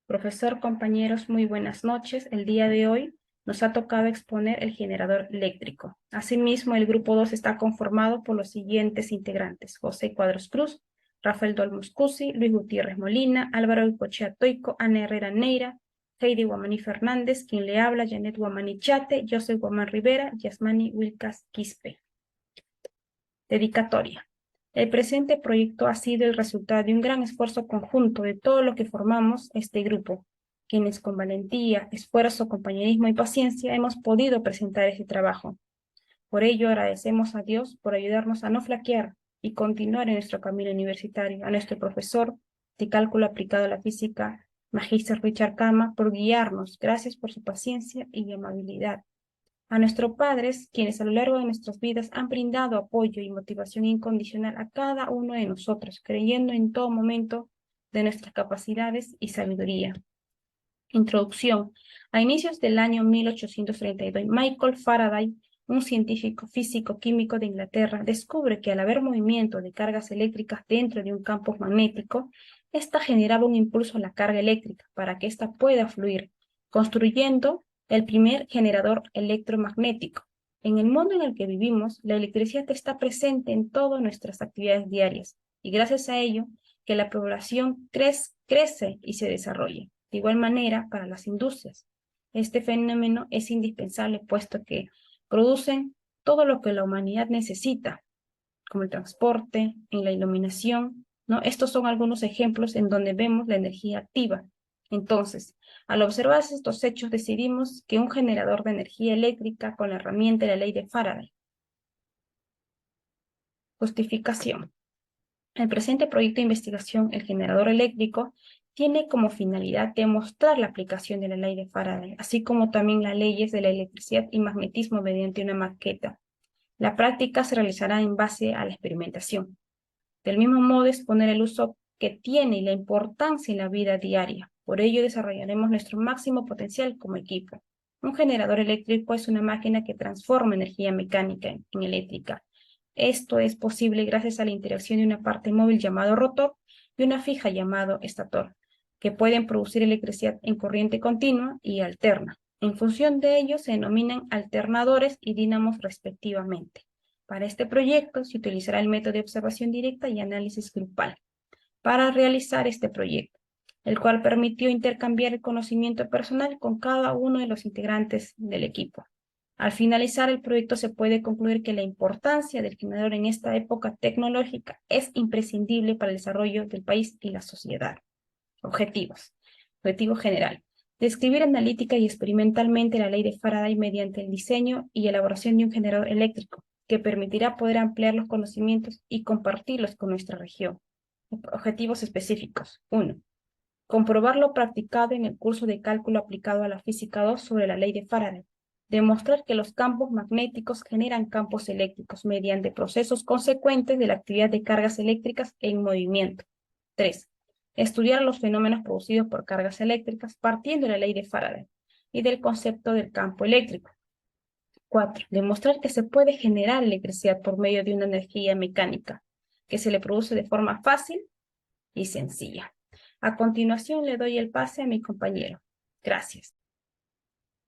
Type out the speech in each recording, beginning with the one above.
Profesor, compañeros, muy buenas noches. El día de hoy nos ha tocado exponer el generador eléctrico. Asimismo, el grupo 2 está conformado por los siguientes integrantes: José Cuadros Cruz, Rafael Dolmos Cusi, Luis Gutiérrez Molina, Álvaro Icochea Toico, Ana Herrera Neira, Heidi Guamaní Fernández, quien le habla, Janet Guamaní Chate, Joseph Guamán Rivera, Yasmani Wilcas Quispe. Dedicatoria. El presente proyecto ha sido el resultado de un gran esfuerzo conjunto de todos los que formamos este grupo, quienes con valentía, esfuerzo, compañerismo y paciencia hemos podido presentar este trabajo. Por ello agradecemos a Dios por ayudarnos a no flaquear y continuar en nuestro camino universitario, a nuestro profesor de cálculo aplicado a la física, Magíster Richard Kama, por guiarnos. Gracias por su paciencia y amabilidad. A nuestros padres, quienes a lo largo de nuestras vidas han brindado apoyo y motivación incondicional a cada uno de nosotros, creyendo en todo momento de nuestras capacidades y sabiduría. Introducción. A inicios del año 1832, Michael Faraday, un científico físico-químico de Inglaterra, descubre que al haber movimiento de cargas eléctricas dentro de un campo magnético, ésta generaba un impulso a la carga eléctrica para que ésta pueda fluir, construyendo el primer generador electromagnético. En el mundo en el que vivimos, la electricidad está presente en todas nuestras actividades diarias y gracias a ello que la población crece y se desarrolla. De igual manera, para las industrias, este fenómeno es indispensable puesto que producen todo lo que la humanidad necesita, como el transporte, en la iluminación, ¿no? Estos son algunos ejemplos en donde vemos la energía activa. Entonces, al observar estos hechos, decidimos que un generador de energía eléctrica con la herramienta de la ley de Faraday. Justificación. El presente proyecto de investigación, el generador eléctrico, tiene como finalidad demostrar la aplicación de la ley de Faraday, así como también las leyes de la electricidad y magnetismo mediante una maqueta. La práctica se realizará en base a la experimentación. Del mismo modo, exponer el uso que tiene y la importancia en la vida diaria. Por ello, desarrollaremos nuestro máximo potencial como equipo. Un generador eléctrico es una máquina que transforma energía mecánica en eléctrica. Esto es posible gracias a la interacción de una parte móvil llamado rotor y una fija llamado estator, que pueden producir electricidad en corriente continua y alterna. En función de ello se denominan alternadores y dínamos respectivamente. Para este proyecto se utilizará el método de observación directa y análisis grupal para realizar este proyecto, el cual permitió intercambiar el conocimiento personal con cada uno de los integrantes del equipo. Al finalizar el proyecto se puede concluir que la importancia del generador en esta época tecnológica es imprescindible para el desarrollo del país y la sociedad. Objetivos. Objetivo general. Describir analítica y experimentalmente la ley de Faraday mediante el diseño y elaboración de un generador eléctrico que permitirá poder ampliar los conocimientos y compartirlos con nuestra región. Objetivos específicos. 1. Comprobar lo practicado en el curso de cálculo aplicado a la física 2 sobre la ley de Faraday. Demostrar que los campos magnéticos generan campos eléctricos mediante procesos consecuentes de la actividad de cargas eléctricas en movimiento. 3. Estudiar los fenómenos producidos por cargas eléctricas partiendo de la ley de Faraday y del concepto del campo eléctrico. 4. Demostrar que se puede generar electricidad por medio de una energía mecánica que se le produce de forma fácil y sencilla. A continuación le doy el pase a mi compañero. Gracias.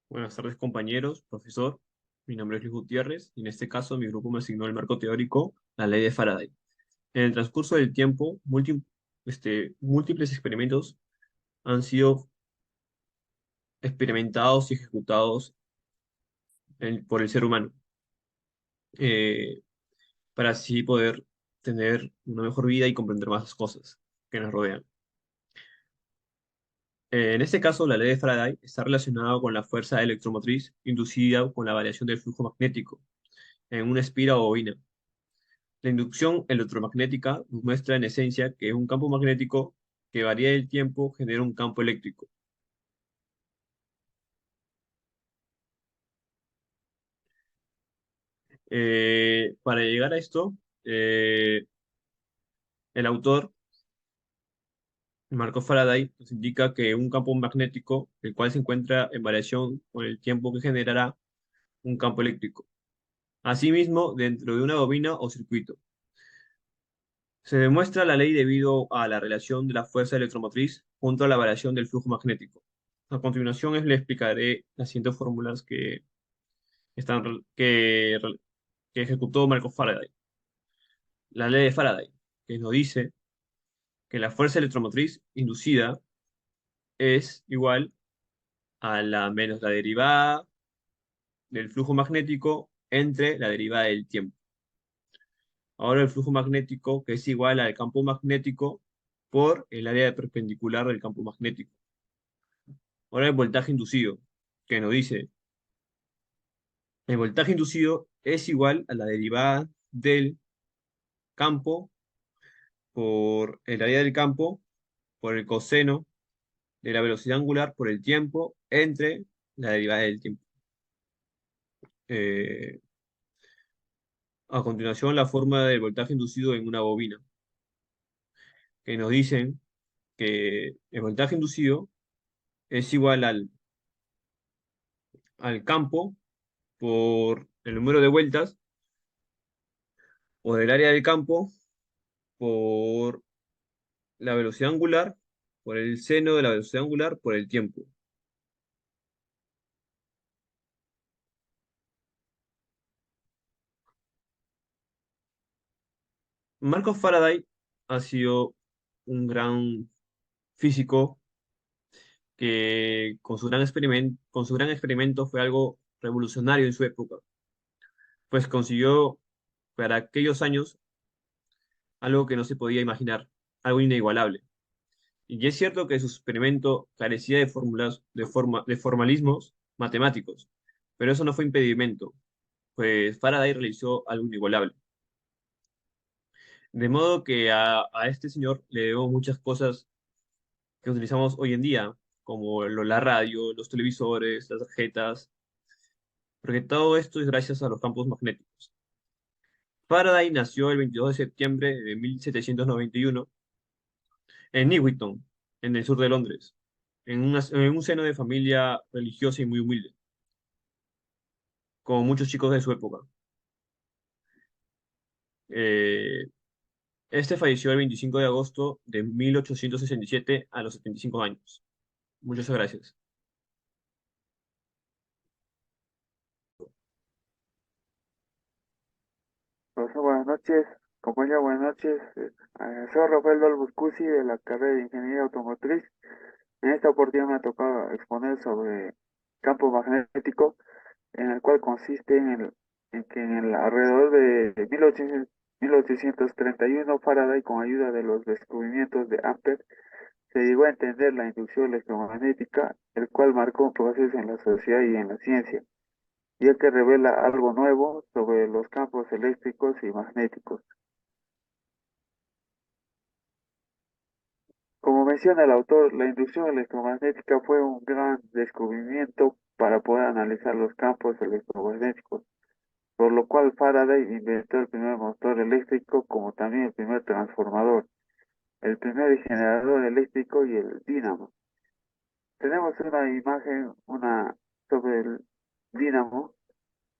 Buenas tardes, compañeros, profesor. Mi nombre es Luis Gutiérrez y en este caso mi grupo me asignó el marco teórico, la ley de Faraday. En el transcurso del tiempo, múltiples experimentos han sido experimentados y ejecutados por el ser humano eh, para así poder tener una mejor vida y comprender más cosas que nos rodean. En este caso, la ley de Faraday está relacionada con la fuerza electromotriz inducida con la variación del flujo magnético en una espira o bobina. La inducción electromagnética nos muestra en esencia que un campo magnético que varía el tiempo genera un campo eléctrico. Para llegar a esto, el autor, Marco Faraday, nos indica que un campo magnético, el cual se encuentra en variación con el tiempo que generará un campo eléctrico. Asimismo, dentro de una bobina o circuito. Se demuestra la ley debido a la relación de la fuerza electromotriz junto a la variación del flujo magnético. A continuación le explicaré las siguientes fórmulas que ejecutó Marcos Faraday. La ley de Faraday, que nos dice que la fuerza electromotriz inducida es igual a la menos la derivada del flujo magnético entre la derivada del tiempo. Ahora el flujo magnético, que es igual al campo magnético por el área perpendicular del campo magnético. Ahora el voltaje inducido, que nos dice, el voltaje inducido es igual a la derivada del campo por el área del campo por el coseno de la velocidad angular por el tiempo entre la derivada del tiempo. Eh, a continuación, la forma del voltaje inducido en una bobina, que nos dicen que el voltaje inducido es igual al campo por el número de vueltas o del área del campo por la velocidad angular, por el seno de la velocidad angular, por el tiempo. Marcos Faraday ha sido un gran físico que con su gran experimento fue algo revolucionario en su época, pues consiguió para aquellos años algo que no se podía imaginar, algo inigualable. Y es cierto que su experimento carecía de fórmulas, de formalismos matemáticos, pero eso no fue impedimento, pues Faraday realizó algo inigualable. De modo que a este señor le debemos muchas cosas que utilizamos hoy en día, como la radio, los televisores, las tarjetas, porque todo esto es gracias a los campos magnéticos. Faraday nació el 22 de septiembre de 1791 en Newington, en el sur de Londres, en un seno de familia religiosa y muy humilde, como muchos chicos de su época. Eh, este falleció el 25 de agosto de 1867 a los 75 años. Muchas gracias. Profesor, buenas noches. Compañero, buenas noches. Soy Rafael Balbuscusi de la carrera de Ingeniería Automotriz. En esta oportunidad me ha tocado exponer sobre campo magnético, en el cual consiste en que en el alrededor de 1831 Faraday, con ayuda de los descubrimientos de Ampère, se llegó a entender la inducción electromagnética, el cual marcó un proceso en la sociedad y en la ciencia, ya que revela algo nuevo sobre los campos eléctricos y magnéticos. Como menciona el autor, la inducción electromagnética fue un gran descubrimiento para poder analizar los campos electromagnéticos, por lo cual Faraday inventó el primer motor eléctrico como también el primer transformador, el primer generador eléctrico y el dínamo. Tenemos una imagen sobre el dínamo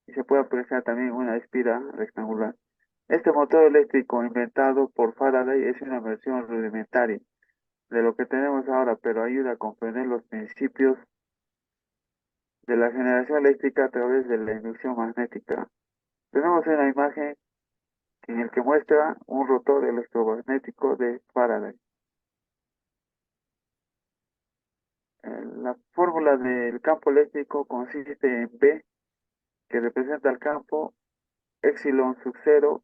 y se puede apreciar también una espira rectangular. Este motor eléctrico inventado por Faraday es una versión rudimentaria de lo que tenemos ahora, pero ayuda a comprender los principios de la generación eléctrica a través de la inducción magnética. Tenemos una imagen en la que muestra un rotor electromagnético de Faraday. La fórmula del campo eléctrico consiste en B, que representa el campo, epsilon sub 0,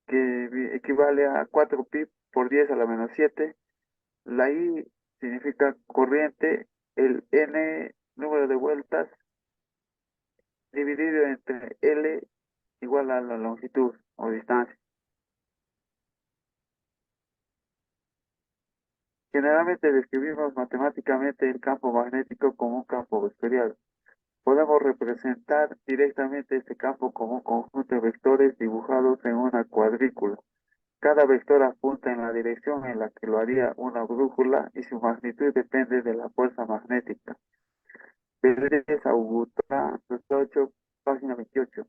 que equivale a 4 pi por 10 a la menos 7. La I significa corriente, el N número de vueltas, dividido entre L igual a la longitud o distancia. Generalmente describimos matemáticamente el campo magnético como un campo vectorial. Podemos representar directamente este campo como un conjunto de vectores dibujados en una cuadrícula. Cada vector apunta en la dirección en la que lo haría una brújula y su magnitud depende de la fuerza magnética. Pérez Augusta, 8, página 28.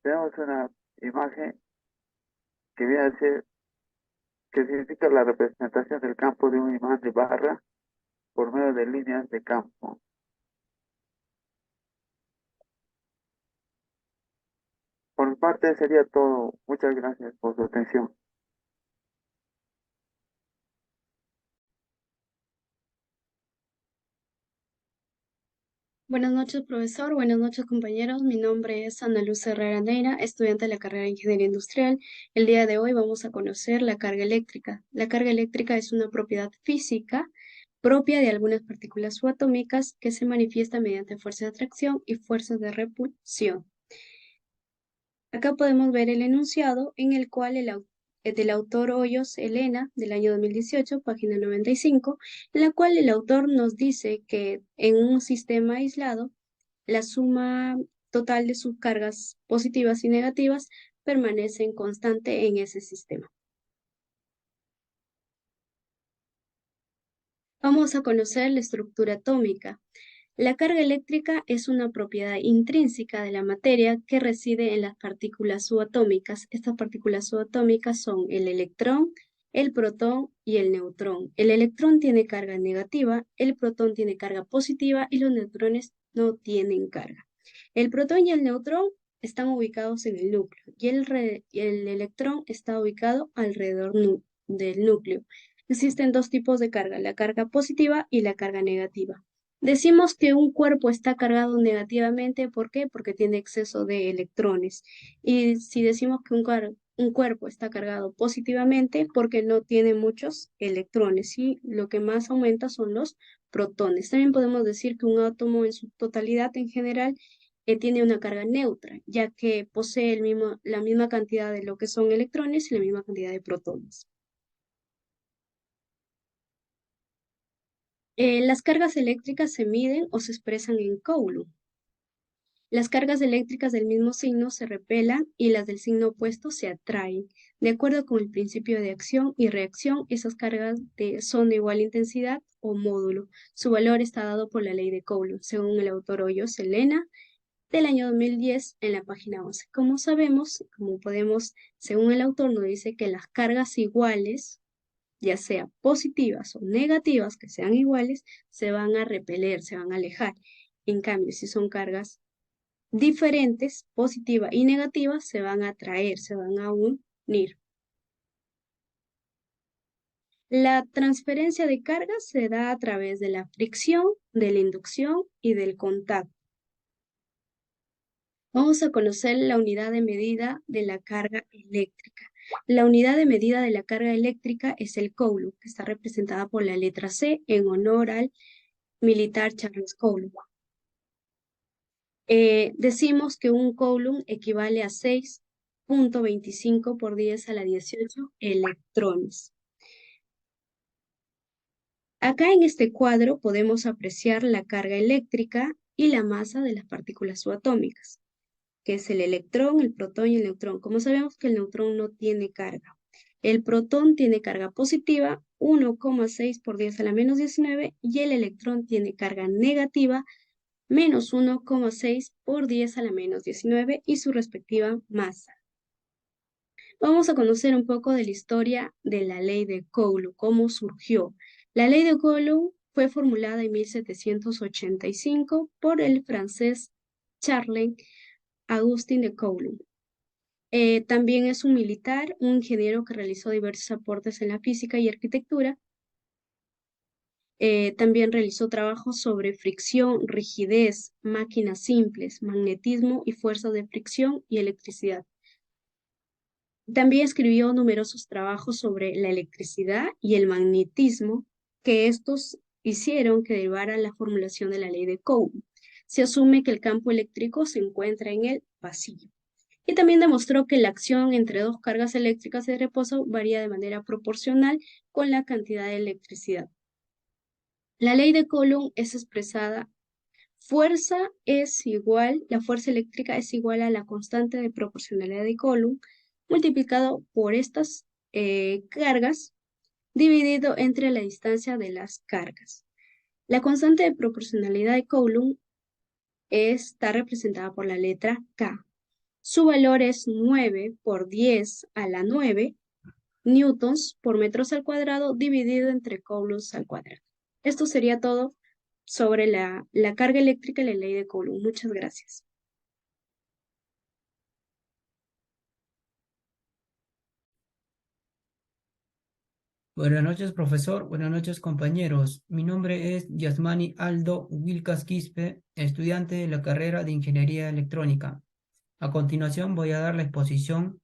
Tenemos una imagen que viene a ser, que significa la representación del campo de un imán de barra por medio de líneas de campo. Por mi parte sería todo. Muchas gracias por su atención. Buenas noches, profesor. Buenas noches, compañeros. Mi nombre es Ana Luz Herrera Neira, estudiante de la carrera de Ingeniería Industrial. El día de hoy vamos a conocer la carga eléctrica. La carga eléctrica es una propiedad física propia de algunas partículas subatómicas que se manifiesta mediante fuerzas de atracción y fuerzas de repulsión. Acá podemos ver el enunciado en el cual del autor Hoyos Elena, del año 2018, página 95, en la cual el autor nos dice que en un sistema aislado, la suma total de sus cargas positivas y negativas permanece constante en ese sistema. Vamos a conocer la estructura atómica. La carga eléctrica es una propiedad intrínseca de la materia que reside en las partículas subatómicas. Estas partículas subatómicas son el electrón, el protón y el neutrón. El electrón tiene carga negativa, el protón tiene carga positiva y los neutrones no tienen carga. El protón y el neutrón están ubicados en el núcleo y el electrón está ubicado alrededor del núcleo. Existen dos tipos de carga, la carga positiva y la carga negativa. Decimos que un cuerpo está cargado negativamente, ¿por qué? Porque tiene exceso de electrones. Y si decimos que un cuerpo está cargado positivamente, porque no tiene muchos electrones, y lo que más aumenta son los protones. También podemos decir que un átomo en su totalidad en general tiene una carga neutra, ya que posee la misma cantidad de lo que son electrones y la misma cantidad de protones. Las cargas eléctricas se miden o se expresan en Coulomb. Las cargas eléctricas del mismo signo se repelan y las del signo opuesto se atraen. De acuerdo con el principio de acción y reacción, esas cargas son de igual intensidad o módulo. Su valor está dado por la ley de Coulomb, según el autor Hoyos Elena, del año 2010 en la página 11. Como sabemos, según el autor nos dice que las cargas iguales, ya sea positivas o negativas, que sean iguales, se van a repeler, se van a alejar. En cambio, si son cargas diferentes, positiva y negativa, se van a atraer, se van a unir. La transferencia de cargas se da a través de la fricción, de la inducción y del contacto. Vamos a conocer la unidad de medida de la carga eléctrica. La unidad de medida de la carga eléctrica es el Coulomb, que está representada por la letra C en honor al militar Charles Coulomb. Decimos que un Coulomb equivale a 6.25 por 10 a la 18 electrones. Acá en este cuadro podemos apreciar la carga eléctrica y la masa de las partículas subatómicas, que es el electrón, el protón y el neutrón. Como sabemos que el neutrón no tiene carga. El protón tiene carga positiva, 1,6 por 10 a la menos 19, y el electrón tiene carga negativa, menos 1,6 por 10 a la menos 19 y su respectiva masa. Vamos a conocer un poco de la historia de la ley de Coulomb, cómo surgió. La ley de Coulomb fue formulada en 1785 por el francés Charles Augustin de Coulomb. También es un militar, un ingeniero que realizó diversos aportes en la física y arquitectura. También realizó trabajos sobre fricción, rigidez, máquinas simples, magnetismo y fuerzas de fricción y electricidad. También escribió numerosos trabajos sobre la electricidad y el magnetismo, que estos hicieron que derivara la formulación de la ley de Coulomb. Se asume que el campo eléctrico se encuentra en el vacío. Y también demostró que la acción entre dos cargas eléctricas de reposo varía de manera proporcional con la cantidad de electricidad. La ley de Coulomb es expresada, la fuerza eléctrica es igual a la constante de proporcionalidad de Coulomb multiplicado por estas cargas dividido entre la distancia de las cargas. La constante de proporcionalidad de Coulomb está representada por la letra K. Su valor es 9 por 10 a la 9 newtons por metros al cuadrado dividido entre coulombs al cuadrado. Esto sería todo sobre la carga eléctrica y la ley de Coulomb. Muchas gracias. Buenas noches, profesor. Buenas noches, compañeros. Mi nombre es Yasmani Aldo Wilcas Quispe, estudiante de la carrera de Ingeniería Electrónica. A continuación voy a dar la exposición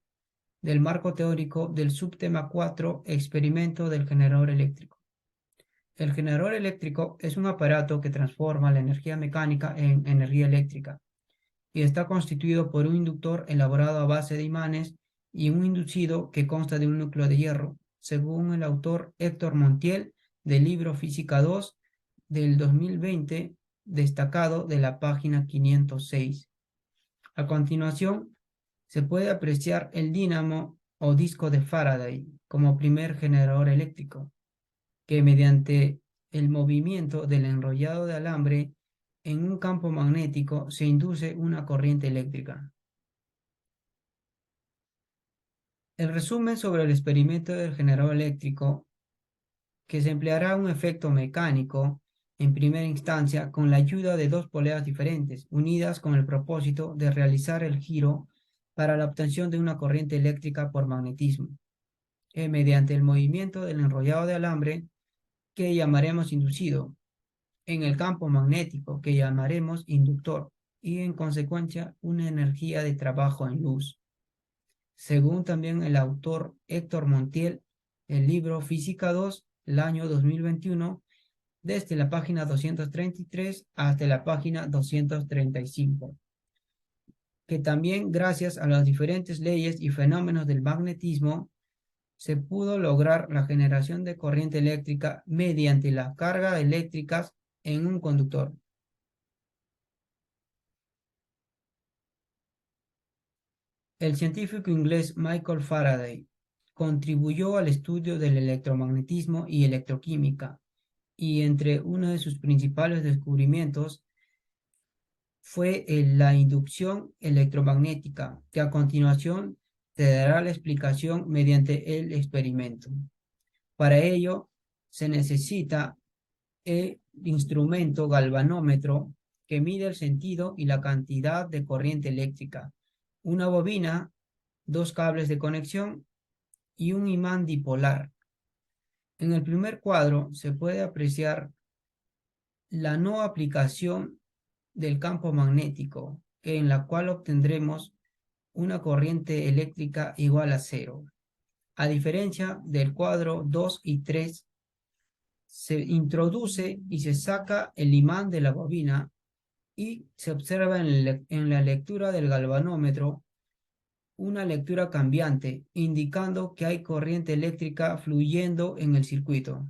del marco teórico del subtema 4, experimento del generador eléctrico. El generador eléctrico es un aparato que transforma la energía mecánica en energía eléctrica y está constituido por un inductor elaborado a base de imanes y un inducido que consta de un núcleo de hierro, según el autor Héctor Montiel del libro Física 2 del 2020, destacado de la página 506. A continuación, se puede apreciar el dínamo o disco de Faraday como primer generador eléctrico, que mediante el movimiento del enrollado de alambre en un campo magnético se induce una corriente eléctrica. El resumen sobre el experimento del generador eléctrico, que se empleará un efecto mecánico en primera instancia con la ayuda de dos poleas diferentes, unidas con el propósito de realizar el giro para la obtención de una corriente eléctrica por magnetismo, mediante el movimiento del enrollado de alambre, que llamaremos inducido, en el campo magnético, que llamaremos inductor, y en consecuencia una energía de trabajo en luz. Según también el autor Héctor Montiel, el libro Física 2, el año 2021, desde la página 233 hasta la página 235, que también gracias a las diferentes leyes y fenómenos del magnetismo se pudo lograr la generación de corriente eléctrica mediante la carga eléctrica en un conductor. El científico inglés Michael Faraday contribuyó al estudio del electromagnetismo y electroquímica, y entre uno de sus principales descubrimientos fue la inducción electromagnética, que a continuación te dará la explicación mediante el experimento. Para ello, se necesita el instrumento galvanómetro que mide el sentido y la cantidad de corriente eléctrica, una bobina, dos cables de conexión y un imán dipolar. En el primer cuadro se puede apreciar la no aplicación del campo magnético, en la cual obtendremos una corriente eléctrica igual a cero. A diferencia del cuadro 2 y 3, se introduce y se saca el imán de la bobina y se observa en la lectura del galvanómetro una lectura cambiante, indicando que hay corriente eléctrica fluyendo en el circuito.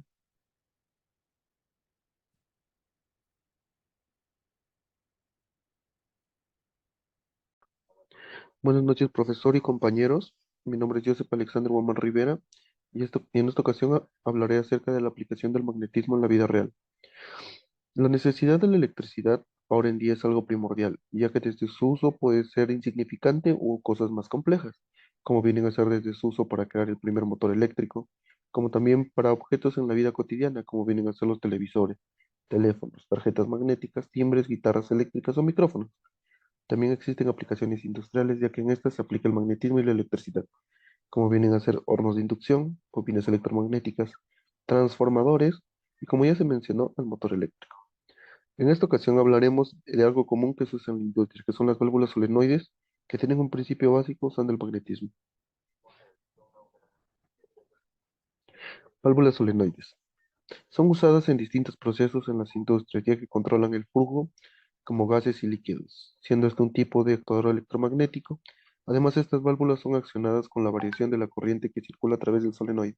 Buenas noches, profesor y compañeros. Mi nombre es Joseph Alexander Guamán Rivera y en esta ocasión hablaré acerca de la aplicación del magnetismo en la vida real. La necesidad de la electricidad ahora en día es algo primordial, ya que desde su uso puede ser insignificante o cosas más complejas, como vienen a ser desde su uso para crear el primer motor eléctrico, como también para objetos en la vida cotidiana, como vienen a ser los televisores, teléfonos, tarjetas magnéticas, timbres, guitarras eléctricas o micrófonos. También existen aplicaciones industriales, ya que en estas se aplica el magnetismo y la electricidad, como vienen a ser hornos de inducción, bobinas electromagnéticas, transformadores y, como ya se mencionó, el motor eléctrico. En esta ocasión hablaremos de algo común que se usa en la industria, que son las válvulas solenoides, que tienen un principio básico usando el magnetismo. Válvulas solenoides. Son usadas en distintos procesos en las industrias, ya que controlan el flujo como gases y líquidos, siendo este un tipo de actuador electromagnético. Además, estas válvulas son accionadas con la variación de la corriente que circula a través del solenoide.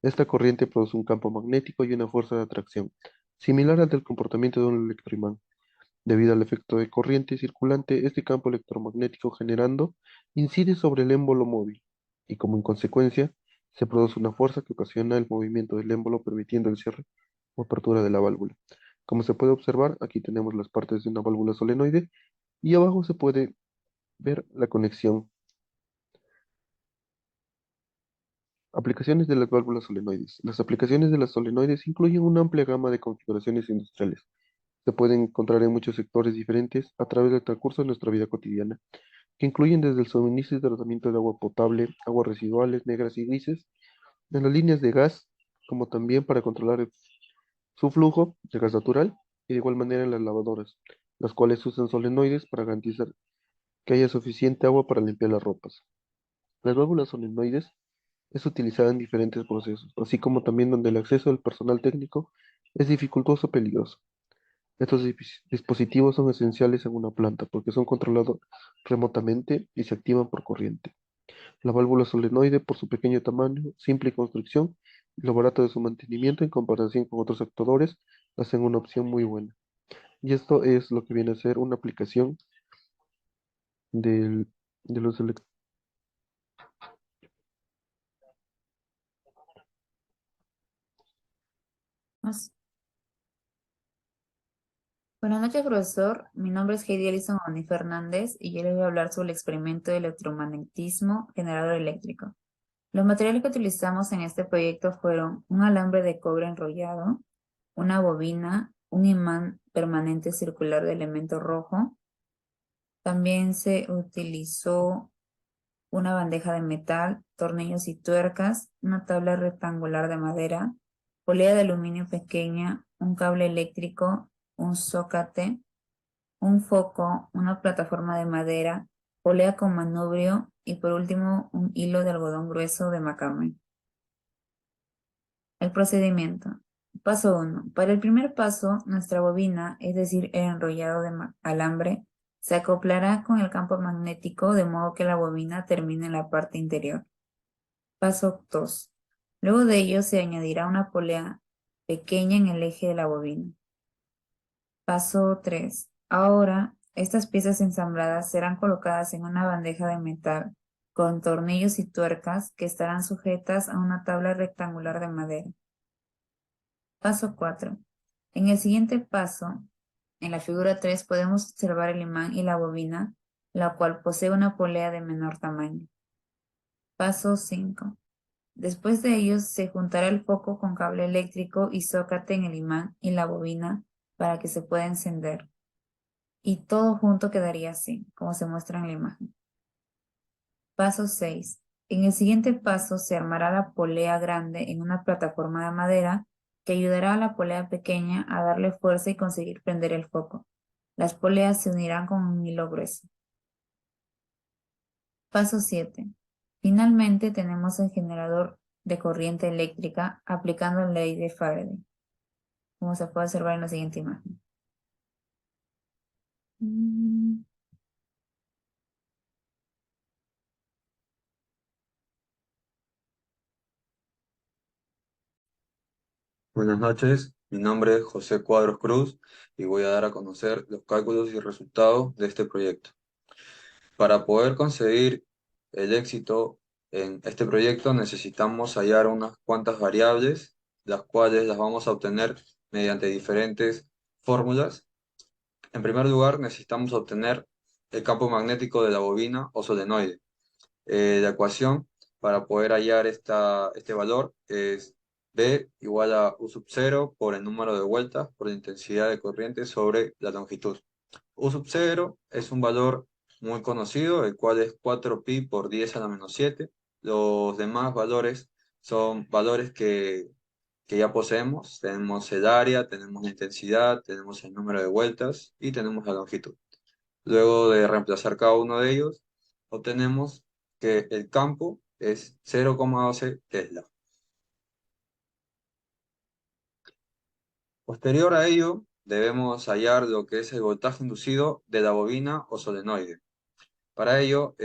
Esta corriente produce un campo magnético y una fuerza de atracción, similar al del comportamiento de un electroimán. Debido al efecto de corriente circulante, este campo electromagnético generando incide sobre el émbolo móvil y, como en consecuencia, se produce una fuerza que ocasiona el movimiento del émbolo, permitiendo el cierre o apertura de la válvula. Como se puede observar, aquí tenemos las partes de una válvula solenoide y abajo se puede ver la conexión. Aplicaciones de las válvulas solenoides. Las aplicaciones de las solenoides incluyen una amplia gama de configuraciones industriales. Se pueden encontrar en muchos sectores diferentes a través del transcurso de nuestra vida cotidiana, que incluyen desde el suministro y tratamiento de agua potable, aguas residuales negras y grises, en las líneas de gas, como también para controlar su flujo de gas natural, y de igual manera en las lavadoras, las cuales usan solenoides para garantizar que haya suficiente agua para limpiar las ropas. Las válvulas solenoides es utilizada en diferentes procesos, así como también donde el acceso del personal técnico es dificultoso o peligroso. Estos dispositivos son esenciales en una planta porque son controlados remotamente y se activan por corriente. La válvula solenoide, por su pequeño tamaño, simple construcción y lo barato de su mantenimiento en comparación con otros actuadores, hacen una opción muy buena. Y esto es lo que viene a ser una aplicación del- de los Más- Buenas noches, profesor. Mi nombre es Heidi Elison Oni Fernández y yo les voy a hablar sobre el experimento de electromagnetismo generador eléctrico. Los materiales que utilizamos en este proyecto fueron un alambre de cobre enrollado, una bobina, un imán permanente circular de elemento rojo. También se utilizó una bandeja de metal, tornillos y tuercas, una tabla rectangular de madera, polea de aluminio pequeña, un cable eléctrico, un zócate, un foco, una plataforma de madera, polea con manubrio y por último un hilo de algodón grueso de macramé. El procedimiento. Paso 1. Para el primer paso, nuestra bobina, es decir, el enrollado de alambre, se acoplará con el campo magnético de modo que la bobina termine en la parte interior. Paso 2. Luego de ello se añadirá una polea pequeña en el eje de la bobina. Paso 3. Ahora, estas piezas ensambladas serán colocadas en una bandeja de metal con tornillos y tuercas que estarán sujetas a una tabla rectangular de madera. Paso 4. En el siguiente paso, en la figura 3, podemos observar el imán y la bobina, la cual posee una polea de menor tamaño. Paso 5. Después de ello, se juntará el foco con cable eléctrico y zócate en el imán y la bobina para que se pueda encender. Y todo junto quedaría así, como se muestra en la imagen. Paso 6. En el siguiente paso se armará la polea grande en una plataforma de madera que ayudará a la polea pequeña a darle fuerza y conseguir prender el foco. Las poleas se unirán con un hilo grueso. Paso 7. Finalmente tenemos el generador de corriente eléctrica aplicando la ley de Faraday, como se puede observar en la siguiente imagen. Buenas noches, mi nombre es José Cuadros Cruz y voy a dar a conocer los cálculos y resultados de este proyecto. Para poder conseguir el éxito en este proyecto necesitamos hallar unas cuantas variables, las cuales las vamos a obtener mediante diferentes fórmulas. En primer lugar, necesitamos obtener el campo magnético de la bobina o solenoide. La ecuación para poder hallar este valor es B igual a U sub 0 por el número de vueltas por la intensidad de corriente sobre la longitud. U sub 0 es un valor muy conocido, el cual es 4pi por 10 a la menos 7. Los demás valores son valores que ya poseemos. Tenemos el área, tenemos la intensidad, tenemos el número de vueltas y tenemos la longitud. Luego de reemplazar cada uno de ellos, obtenemos que el campo es 0,12 Tesla. Posterior a ello, debemos hallar lo que es el voltaje inducido de la bobina o solenoide. Para ello,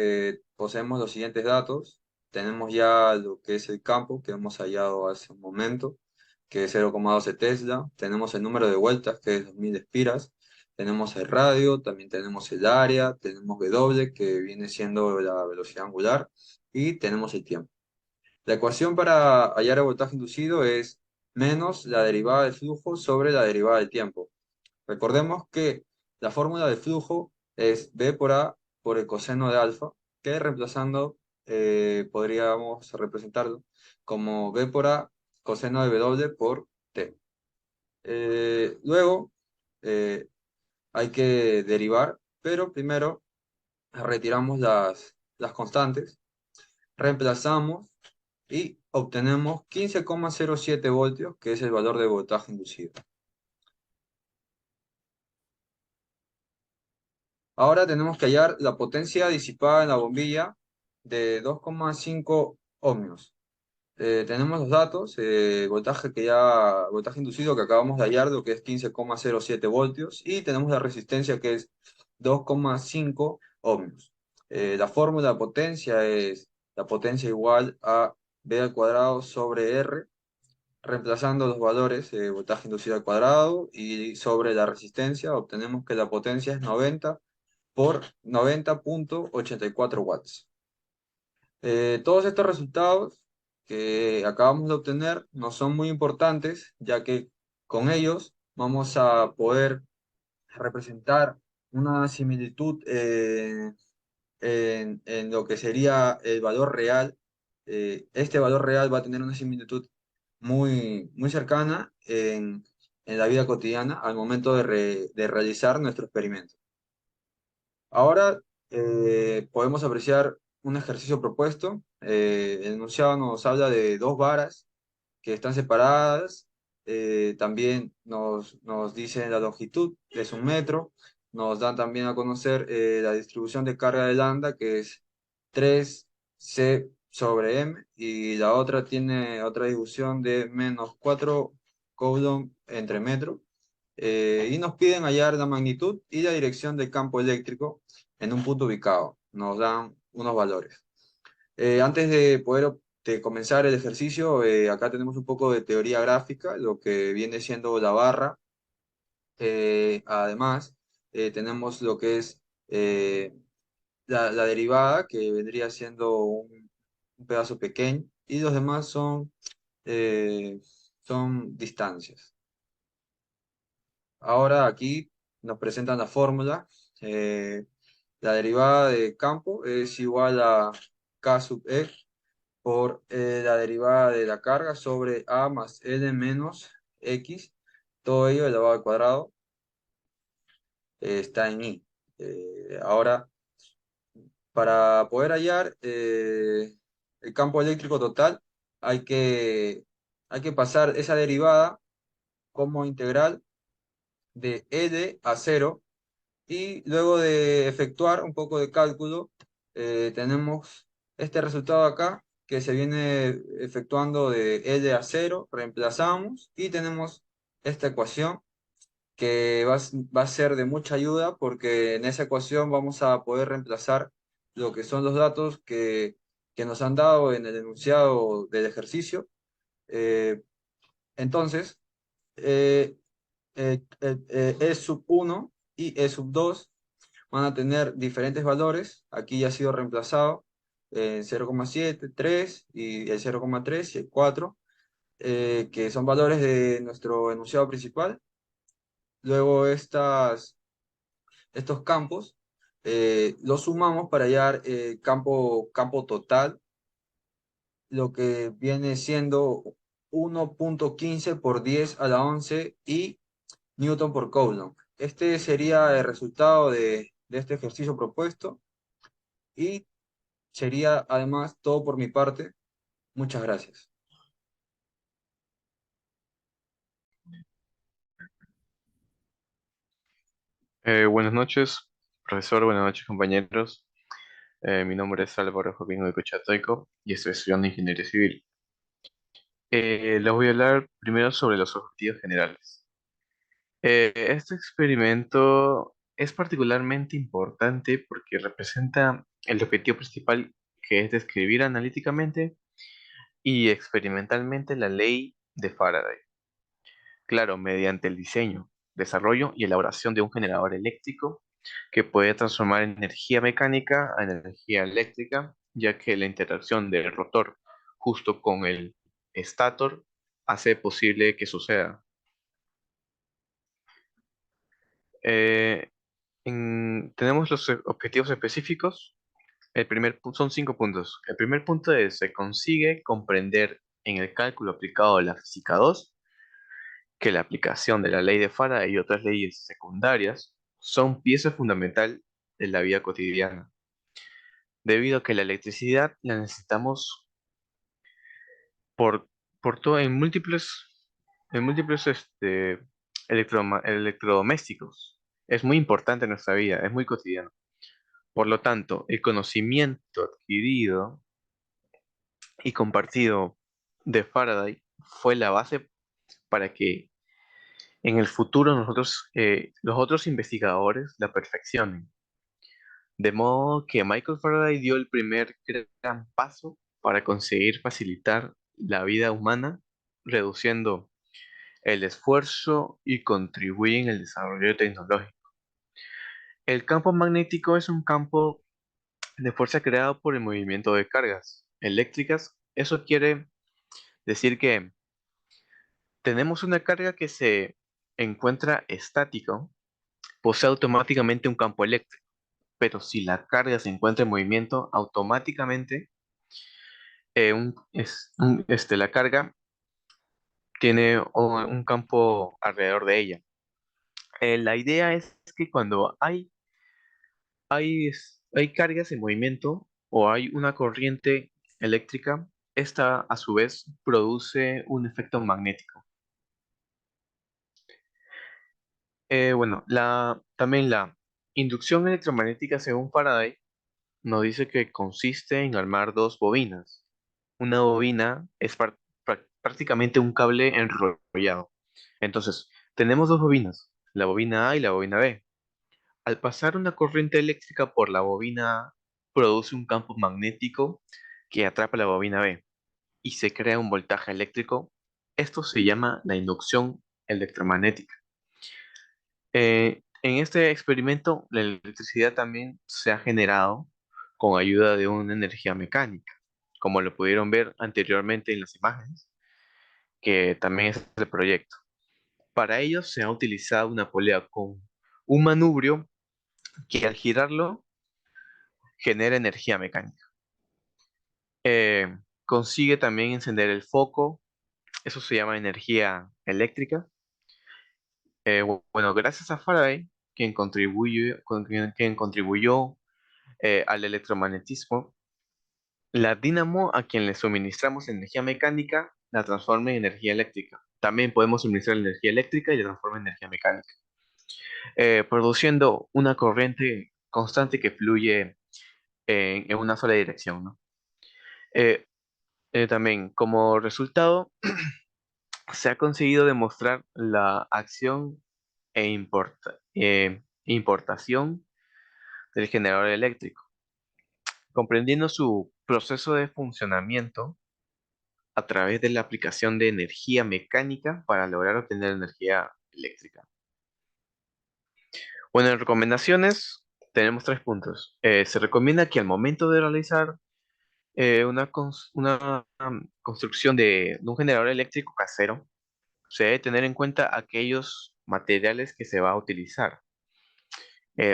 poseemos los siguientes datos. Tenemos ya lo que es el campo que hemos hallado hace un momento, que es 0,12 Tesla. Tenemos el número de vueltas, que es 2000 espiras. Tenemos el radio, también tenemos el área, tenemos W, que viene siendo la velocidad angular, y tenemos el tiempo. La ecuación para hallar el voltaje inducido es menos la derivada del flujo sobre la derivada del tiempo. Recordemos que la fórmula del flujo es B por A por el coseno de alfa, que reemplazando podríamos representarlo como B por A coseno de W por T. Luego hay que derivar, pero primero retiramos las constantes, reemplazamos y obtenemos 15,07 voltios, que es el valor de voltaje inducido. Ahora tenemos que hallar la potencia disipada en la bombilla de 2,5 ohmios. Tenemos los datos, voltaje inducido que acabamos de hallar, lo que es 15,07 voltios, y tenemos la resistencia que es 2,5 ohmios. La fórmula de potencia es la potencia igual a V al cuadrado sobre R, reemplazando los valores voltaje inducido al cuadrado y sobre la resistencia obtenemos que la potencia es 90 por 90,84 watts. Todos estos resultados que acabamos de obtener no son muy importantes, ya que con ellos vamos a poder representar una similitud en lo que sería el valor real. Este valor real va a tener una similitud muy cercana en la vida cotidiana al momento de realizar nuestro experimento. Ahora podemos apreciar un ejercicio propuesto. El enunciado nos habla de dos varas que están separadas. También nos dicen la longitud, que es 1 metro. Nos dan también a conocer la distribución de carga de lambda, que es 3C sobre M. Y la otra tiene otra distribución de menos 4 coulomb entre metro. Y nos piden hallar la magnitud y la dirección del campo eléctrico en un punto ubicado. Nos dan unos valores. Antes de poder de comenzar el ejercicio, acá tenemos un poco de teoría gráfica, lo que viene siendo la barra. Además, tenemos lo que es la derivada, que vendría siendo un pedazo pequeño, y los demás son distancias. Ahora aquí nos presentan la fórmula. La derivada de campo es igual a K sub E por la derivada de la carga sobre A más L menos X, todo ello elevado al cuadrado, está en I. Ahora, para poder hallar el campo eléctrico total, hay que pasar esa derivada como integral de L a 0, y luego de efectuar un poco de cálculo, tenemos este resultado acá, que se viene efectuando de L a 0, reemplazamos y tenemos esta ecuación que va a ser de mucha ayuda, porque en esa ecuación vamos a poder reemplazar lo que son los datos que nos han dado en el enunciado del ejercicio. Eh, entonces, eh, E sub 1 y E sub 2 van a tener diferentes valores. Aquí ya ha sido reemplazado 0,7, 3 y el 0,3 y el 4, que son valores de nuestro enunciado principal. Luego estos campos los sumamos para hallar campo total, lo que viene siendo 1,15 por 10 a la 11 y Newton por Coulomb. Este sería el resultado de este ejercicio propuesto, y sería además todo por mi parte. Muchas gracias. Buenas noches, profesor, buenas noches, compañeros. Mi nombre es Álvaro Joaquín Goicoechea y estoy estudiando Ingeniería Civil. Les voy a hablar primero sobre los objetivos generales. Este experimento es particularmente importante porque representa el objetivo principal, que es describir analíticamente y experimentalmente la ley de Faraday. Claro, mediante el diseño, desarrollo y elaboración de un generador eléctrico que puede transformar energía mecánica a energía eléctrica, ya que la interacción del rotor justo con el estator hace posible que suceda. Eh, Tenemos los objetivos específicos. Son 5 puntos. El primer punto es, se consigue comprender en el cálculo aplicado de la física 2 que la aplicación de la ley de Faraday y otras leyes secundarias son pieza fundamental de la vida cotidiana, debido a que la electricidad la necesitamos por, por todo en múltiples electrodomésticos. Es muy importante en nuestra vida, es muy cotidiano. Por lo tanto, el conocimiento adquirido y compartido de Faraday fue la base para que en el futuro los otros investigadores la perfeccionen. De modo que Michael Faraday dio el primer gran paso para conseguir facilitar la vida humana, reduciendo el esfuerzo y contribuye en el desarrollo tecnológico. El campo magnético es un campo de fuerza creado por el movimiento de cargas eléctricas. Eso quiere decir que tenemos una carga que se encuentra estático, posee automáticamente un campo eléctrico, pero si la carga se encuentra en movimiento, automáticamente la carga tiene un campo alrededor de ella. La idea es que cuando hay cargas en movimiento o hay una corriente eléctrica, esta a su vez produce un efecto magnético. Bueno, también la inducción electromagnética según Faraday nos dice que consiste en armar dos bobinas. Una bobina es prácticamente un cable enrollado. Entonces, tenemos dos bobinas, la bobina A y la bobina B. Al pasar una corriente eléctrica por la bobina A, produce un campo magnético que atrapa la bobina B y se crea un voltaje eléctrico. Esto se llama la inducción electromagnética. En este experimento, la electricidad también se ha generado con ayuda de una energía mecánica, como lo pudieron ver anteriormente en las imágenes, que también es el proyecto. Para ello se ha utilizado una polea con un manubrio que al girarlo genera energía mecánica. Consigue también encender el foco, eso se llama energía eléctrica. Bueno, gracias a Faraday, quien contribuyó al electromagnetismo, la dínamo a quien le suministramos energía mecánica la transforma en energía eléctrica. También podemos suministrar energía eléctrica y la transforma en energía mecánica, produciendo una corriente constante que fluye en una sola dirección, ¿no? Eh, También, como resultado, se ha conseguido demostrar la acción importación del generador eléctrico, comprendiendo su proceso de funcionamiento a través de la aplicación de energía mecánica para lograr obtener energía eléctrica. Bueno, en recomendaciones tenemos 3 puntos. Se recomienda que al momento de realizar una construcción de un generador eléctrico casero, se debe tener en cuenta aquellos materiales que se va a utilizar.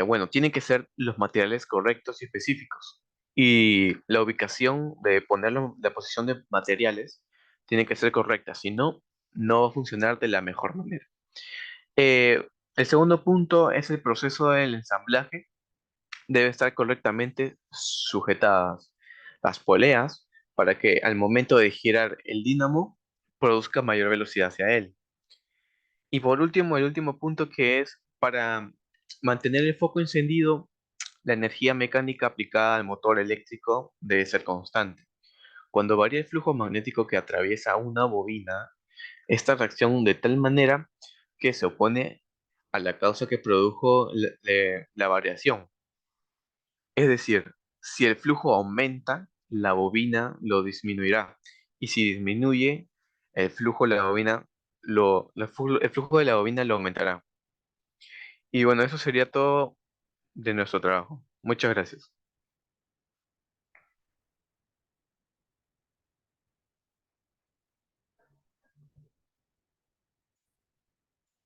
Bueno, tienen que ser los materiales correctos y específicos. Y la ubicación de ponerlo, la posición de materiales, tiene que ser correcta. Si no, no va a funcionar de la mejor manera. El segundo punto es el proceso del ensamblaje. Debe estar correctamente sujetadas las poleas para que al momento de girar el dínamo produzca mayor velocidad hacia él. Y por último, el último punto que es para mantener el foco encendido, la energía mecánica aplicada al motor eléctrico debe ser constante. Cuando varía el flujo magnético que atraviesa una bobina, esta reacciona de tal manera que se opone a la causa que produjo la variación. Es decir, si el flujo aumenta, la bobina lo disminuirá. Y si disminuye, el flujo de la bobina lo aumentará. Y bueno, eso sería todo de nuestro trabajo. Muchas gracias.